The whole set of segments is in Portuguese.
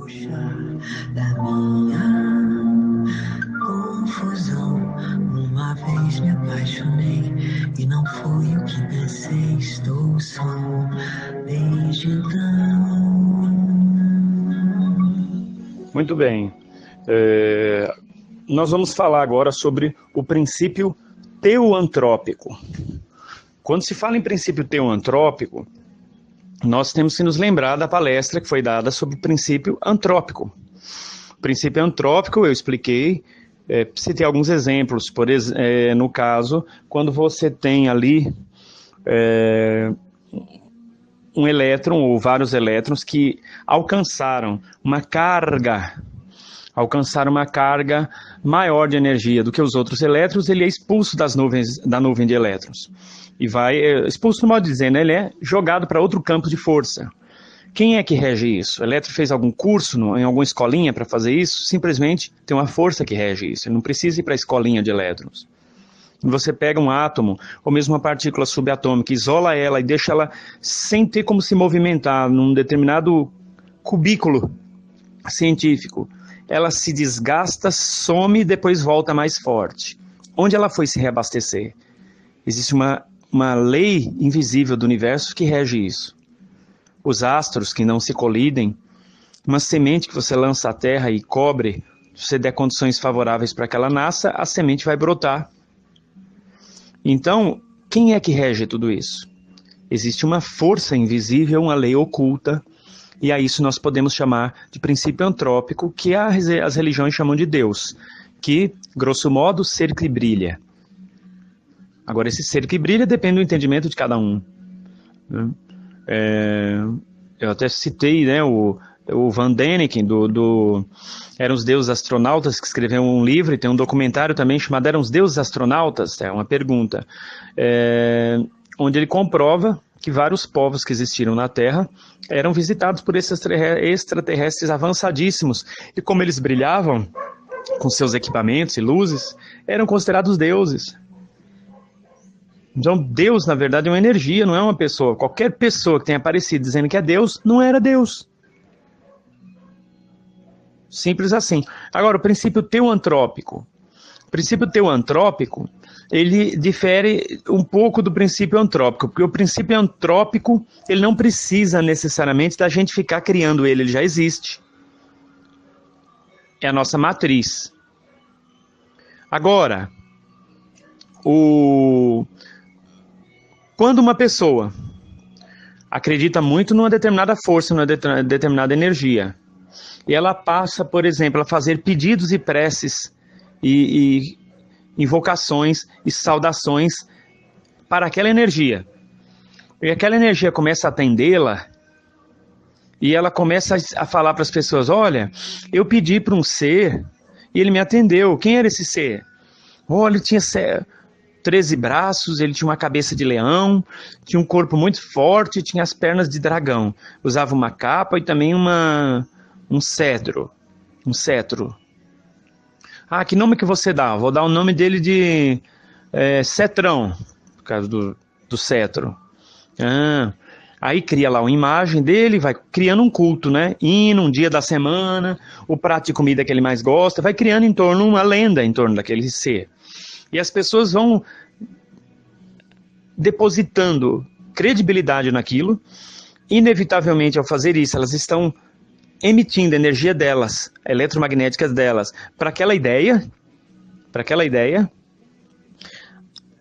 Da minha confusão, uma vez me apaixonei e não foi o que pensei. Estou só desde então. Muito bem. Nós vamos falar agora sobre o princípio teoantrópico. Quando se fala em princípio teoantrópico, nós temos que nos lembrar da palestra que foi dada sobre o princípio antrópico. O princípio antrópico, eu expliquei, citei alguns exemplos. No caso, quando você tem ali um elétron ou vários elétrons que alcançaram uma carga maior de energia do que os outros elétrons, ele é expulso da nuvem de elétrons. E expulso no modo de dizer, né? Ele é jogado para outro campo de força. Quem é que rege isso? O elétron fez algum curso em alguma escolinha para fazer isso? Simplesmente tem uma força que rege isso. Ele não precisa ir para a escolinha de elétrons. Você pega um átomo, ou mesmo uma partícula subatômica, isola ela e deixa ela sem ter como se movimentar num determinado cubículo científico. Ela se desgasta, some e depois volta mais forte. Onde ela foi se reabastecer? Existe uma lei invisível do universo que rege isso. Os astros que não se colidem, uma semente que você lança à terra e cobre, se você der condições favoráveis para que ela nasça, a semente vai brotar. Então, quem é que rege tudo isso? Existe uma força invisível, uma lei oculta, e a isso nós podemos chamar de princípio antrópico, que as religiões chamam de Deus, que, grosso modo, ser que brilha. Agora, esse ser que brilha depende do entendimento de cada um. Eu até citei, né, o Van Däniken, Eram os Deuses Astronautas, que escreveu um livro, e tem um documentário também chamado Eram os Deuses Astronautas, é uma pergunta, onde ele comprova que vários povos que existiram na Terra eram visitados por esses extraterrestres avançadíssimos, e como eles brilhavam com seus equipamentos e luzes, eram considerados deuses. Então, Deus, na verdade, é uma energia, não é uma pessoa. Qualquer pessoa que tenha aparecido dizendo que é Deus, não era Deus. Simples assim. Agora, o princípio teoantrópico. O princípio teoantrópico, ele difere um pouco do princípio antrópico, porque o princípio antrópico, ele não precisa necessariamente da gente ficar criando ele já existe. É a nossa matriz. Agora, quando uma pessoa acredita muito numa determinada força, numa determinada energia, e ela passa, por exemplo, a fazer pedidos e preces e invocações e saudações para aquela energia, e aquela energia começa a atendê-la, e ela começa a falar para as pessoas: olha, eu pedi para um ser e ele me atendeu. Quem era esse ser? Olha, ele tinha 13 braços, ele tinha uma cabeça de leão, tinha um corpo muito forte, tinha as pernas de dragão, usava uma capa e também um cetro. Ah, que nome que você dá? Vou dar o nome dele de Cetrão, por causa do cetro. Aí cria lá uma imagem dele, vai criando um culto, né? Hino, um dia da semana, o prato de comida que ele mais gosta, vai criando uma lenda em torno daquele ser. E as pessoas vão depositando credibilidade naquilo. Inevitavelmente, ao fazer isso, elas estão emitindo a energia delas, eletromagnéticas delas, para aquela ideia.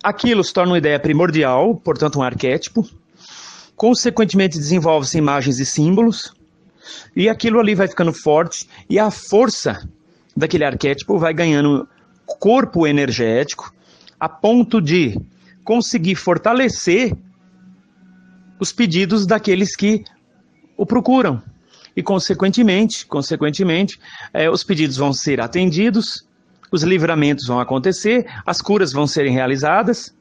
Aquilo se torna uma ideia primordial, portanto um arquétipo. Consequentemente, desenvolve-se imagens e símbolos. E aquilo ali vai ficando forte. E a força daquele arquétipo vai ganhando corpo energético, a ponto de conseguir fortalecer os pedidos daqueles que o procuram. E, consequentemente, os pedidos vão ser atendidos, os livramentos vão acontecer, as curas vão serem realizadas,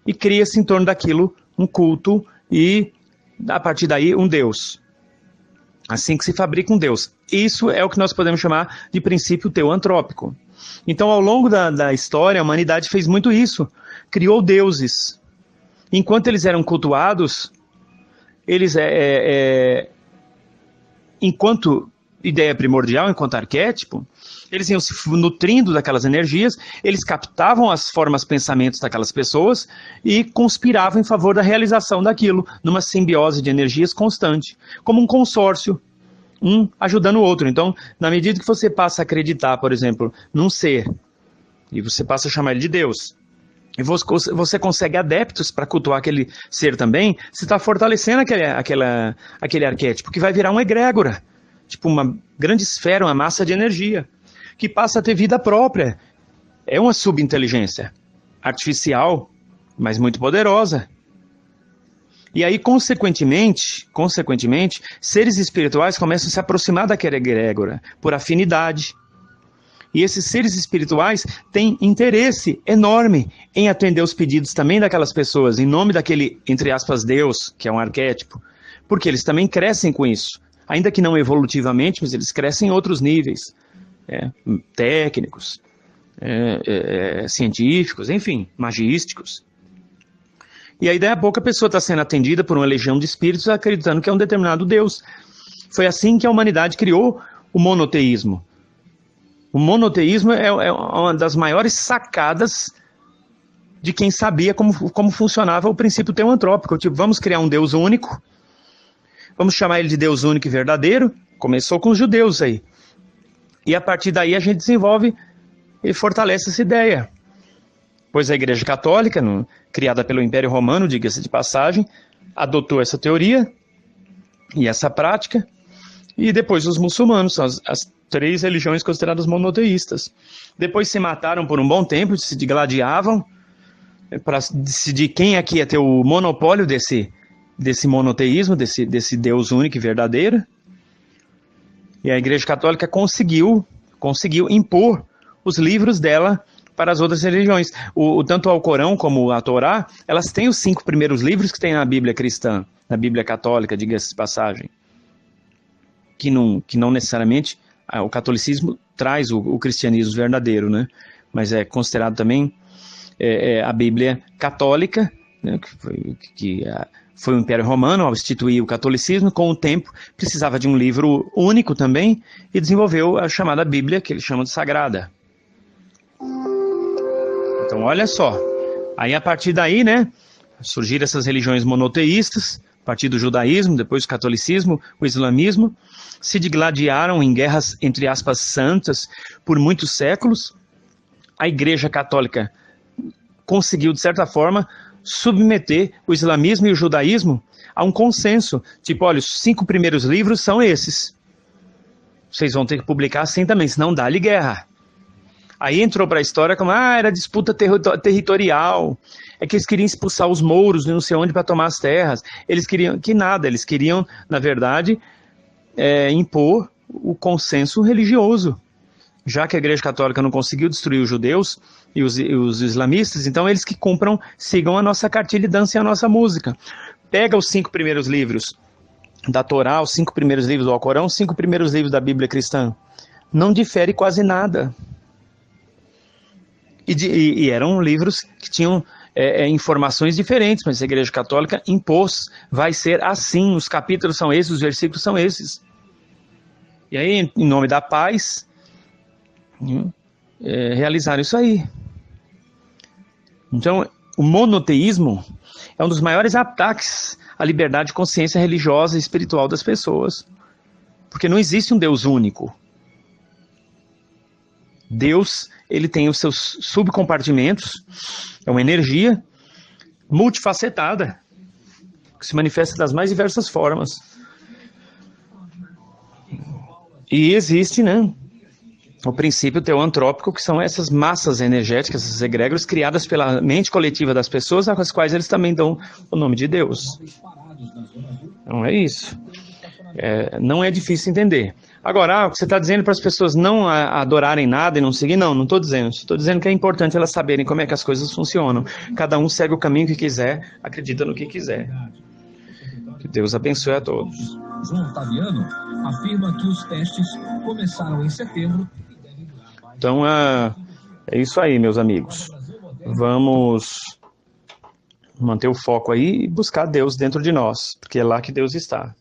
e cria-se em torno daquilo um culto e, a partir daí, um Deus. Assim que se fabrica um Deus. Isso é o que nós podemos chamar de princípio teoantrópico. Então, ao longo da história, a humanidade fez muito isso. Criou deuses. Enquanto eles eram cultuados, enquanto ideia primordial, enquanto arquétipo, eles iam se nutrindo daquelas energias, eles captavam as formas, pensamentos daquelas pessoas e conspiravam em favor da realização daquilo, numa simbiose de energias constante, como um consórcio, um ajudando o outro. Então, na medida que você passa a acreditar, por exemplo, num ser, e você passa a chamar ele de Deus, e você consegue adeptos para cultuar aquele ser também, você está fortalecendo aquele arquétipo, que vai virar uma egrégora, tipo uma grande esfera, uma massa de energia, que passa a ter vida própria. É uma subinteligência artificial, mas muito poderosa. E aí, consequentemente, seres espirituais começam a se aproximar daquela egrégora, por afinidade. E esses seres espirituais têm interesse enorme em atender os pedidos também daquelas pessoas, em nome daquele, entre aspas, Deus, que é um arquétipo, porque eles também crescem com isso. Ainda que não evolutivamente, mas eles crescem em outros níveis, técnicos, científicos, enfim, magísticos. E aí, daí a pouco, a pessoa está sendo atendida por uma legião de espíritos acreditando que é um determinado Deus. Foi assim que a humanidade criou o monoteísmo. O monoteísmo é uma das maiores sacadas de quem sabia como funcionava o princípio teoantrópico. Tipo, vamos criar um Deus único, vamos chamar ele de Deus único e verdadeiro. Começou com os judeus aí. E a partir daí a gente desenvolve e fortalece essa ideia. Pois a Igreja Católica, criada pelo Império Romano, diga-se de passagem, adotou essa teoria e essa prática. E depois os muçulmanos, são as 3 religiões consideradas monoteístas. Depois se mataram por um bom tempo, se digladiavam para decidir quem aqui ia ter o monopólio desse monoteísmo, desse Deus único e verdadeiro. E a Igreja Católica conseguiu impor os livros dela para as outras religiões. Tanto o Alcorão como a Torá, elas têm os 5 primeiros livros que tem na Bíblia cristã, na Bíblia católica, diga-se de passagem. Que não necessariamente o catolicismo traz o cristianismo verdadeiro, né? Mas é considerado também a Bíblia católica, né? que foi o Império Romano ao instituir o catolicismo, com o tempo precisava de um livro único também e desenvolveu a chamada Bíblia, que eles chamam de Sagrada. Então olha só, aí a partir daí, né, surgiram essas religiões monoteístas, a partir do judaísmo, depois do catolicismo, o islamismo, se digladiaram em guerras, entre aspas, santas, por muitos séculos. A Igreja Católica conseguiu, de certa forma, submeter o islamismo e o judaísmo a um consenso. Tipo, olha, os 5 primeiros livros são esses. Vocês vão ter que publicar assim também, senão dá-lhe guerra. Aí entrou para a história como, era disputa territorial, é que eles queriam expulsar os mouros de não sei onde para tomar as terras. Eles queriam, eles queriam, na verdade, impor o consenso religioso. Já que a Igreja Católica não conseguiu destruir os judeus e os islamistas, então eles que sigam a nossa cartilha e dancem a nossa música. Pega os 5 primeiros livros da Torá, os 5 primeiros livros do Alcorão, os 5 primeiros livros da Bíblia cristã. Não difere quase nada. E eram livros que tinham informações diferentes, mas a Igreja Católica impôs, vai ser assim, os capítulos são esses, os versículos são esses. E aí, em nome da paz, realizaram isso aí. Então, o monoteísmo é um dos maiores ataques à liberdade de consciência religiosa e espiritual das pessoas. Porque não existe um Deus único. Deus, ele tem os seus subcompartimentos, é uma energia multifacetada, que se manifesta das mais diversas formas. E existe, né, o princípio teoantrópico, que são essas massas energéticas, essas egrégoras criadas pela mente coletiva das pessoas, às quais eles também dão o nome de Deus. Então é isso. Não é difícil entender. Agora, você está dizendo para as pessoas não adorarem nada e não seguir? Não estou dizendo. Estou dizendo que é importante elas saberem como é que as coisas funcionam. Cada um segue o caminho que quiser, acredita no que quiser. Que Deus abençoe a todos. João Otaviano afirma que os testes começaram em setembro. Então, é isso aí, meus amigos. Vamos manter o foco aí e buscar Deus dentro de nós, porque é lá que Deus está.